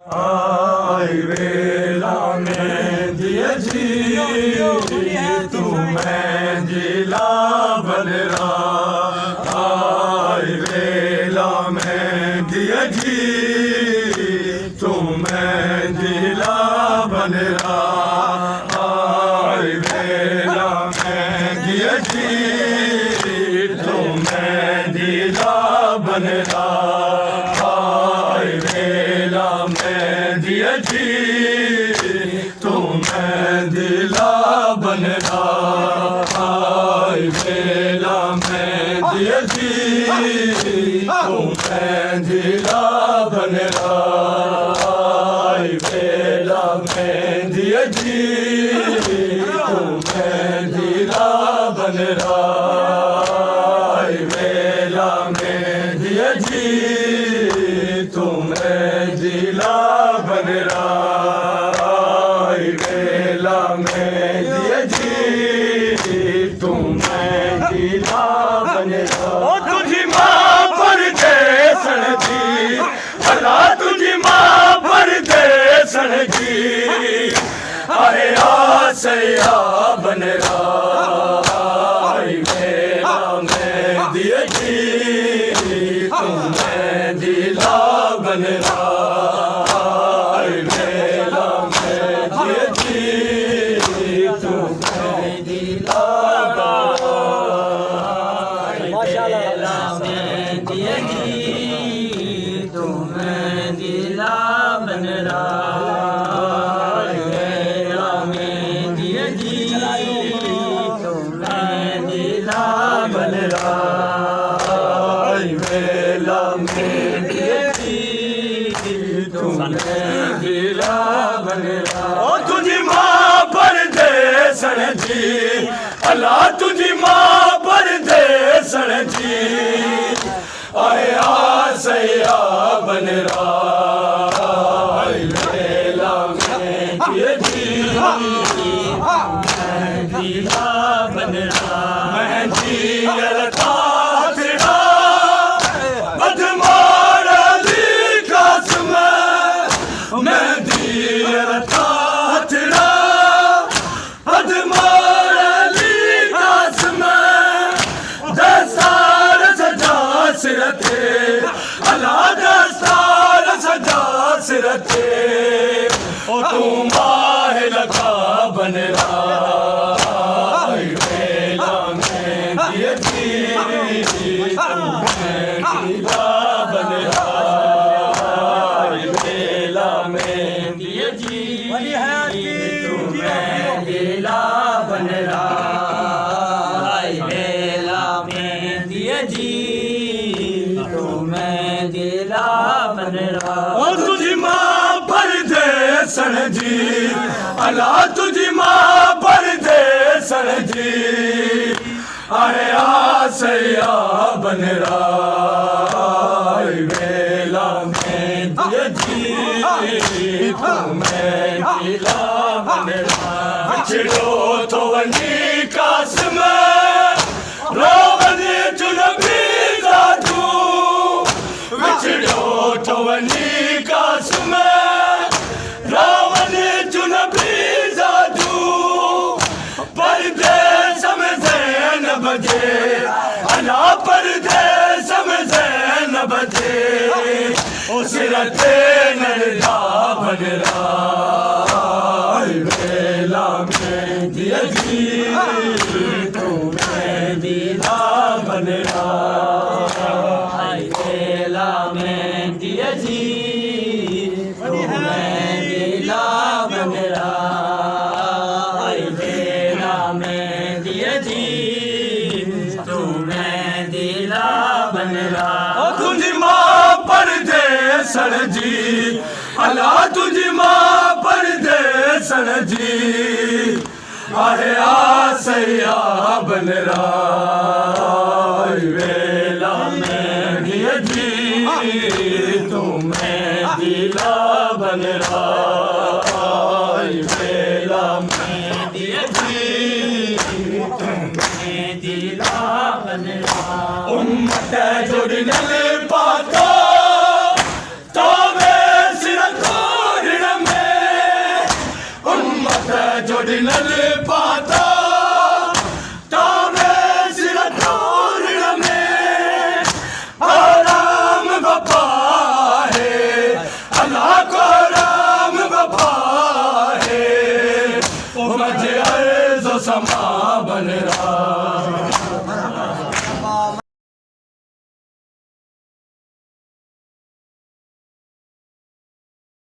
आई वेला में दिए जी तू मैं जिला बन रहा। आई वेला में दिए जी तू मैं जिला बन रहा। आई वेला में दिए जी तू मैं जिला बन रहा। दिया जी तू मैं दिला बन रहा। आई वेला में दिया जी तू मैं दिला बन रहा। आई वेला में दिया जी तू मैं दिला बन रहा। आई वेला में दिया जी तू मैं दिला बन रहा। आई वेला में दिए जी तू मैं दिला बन रहा। ओ तुझी माँ परदेसन जी अल्लाह तुझी माँ परदेसन जी आए आसया बन रहा। आई वेला में दिए जी तू मैं दिला बन रहा। ओ तुझी माँ परदेसन जी अल्लाह तुझी माँ परदेसन जी आए आसया बन रहा। आई वेला में दिए जी मैं दिला बन रहा। मैं जी लता तेरा बदमार अली कासम मैं दिलता तेरा बदमार अली कासम दस्तार सजा सिरते अल्लाह दस्तार सजा सिरते ओ तू माह लगा बन रहा। आई वेला में दिए जी तू मैं दिला बन रहा। आई वेला में दिए जी तू मैं दिला बन रहा। आई वेला में दिए जी तू मैं दिला बन रहा। ओ तुझी माँ परदेसन जी अल्लाह तुझी माँ परदेसन जी आए आसया बन रहा। आई वेला में दिए जी तू मैं दिला बन रहा। बिछड़ो तो वनी कासम रोवनी चुनबी जादू बिछड़ो तो वनी कासम रोवनी चुनबी जादू परदेस में ज़ैन बजे अल्लाह परदेस में ज़ैन बजे ओ सिरते नरदा बन रहा। आई वेला में दिए जी तू मैं दिला बन रहा। आई वेला में दिए जी तू मैं दिला बन रहा। आई वेला में दिए जी तू मैं दिला बन रहा। ओ तुझी माँ परदेसन जी अल्लाह तुझी माँ परदेसन जी आए आसया बन रहा। आई वेला में दिए जी तू मैं दिला बन रहा। आई वेला में दिए जी तू मैं दिला बन रहा। उम्मत जुड़ने पाता तो मैं सिर को हाथ जोड़ी नल पाता तावे सिर तोरण में आराम बाबा है अल्लाह को राम बाबा है ओ मजे अर्ज़ समा बन रहा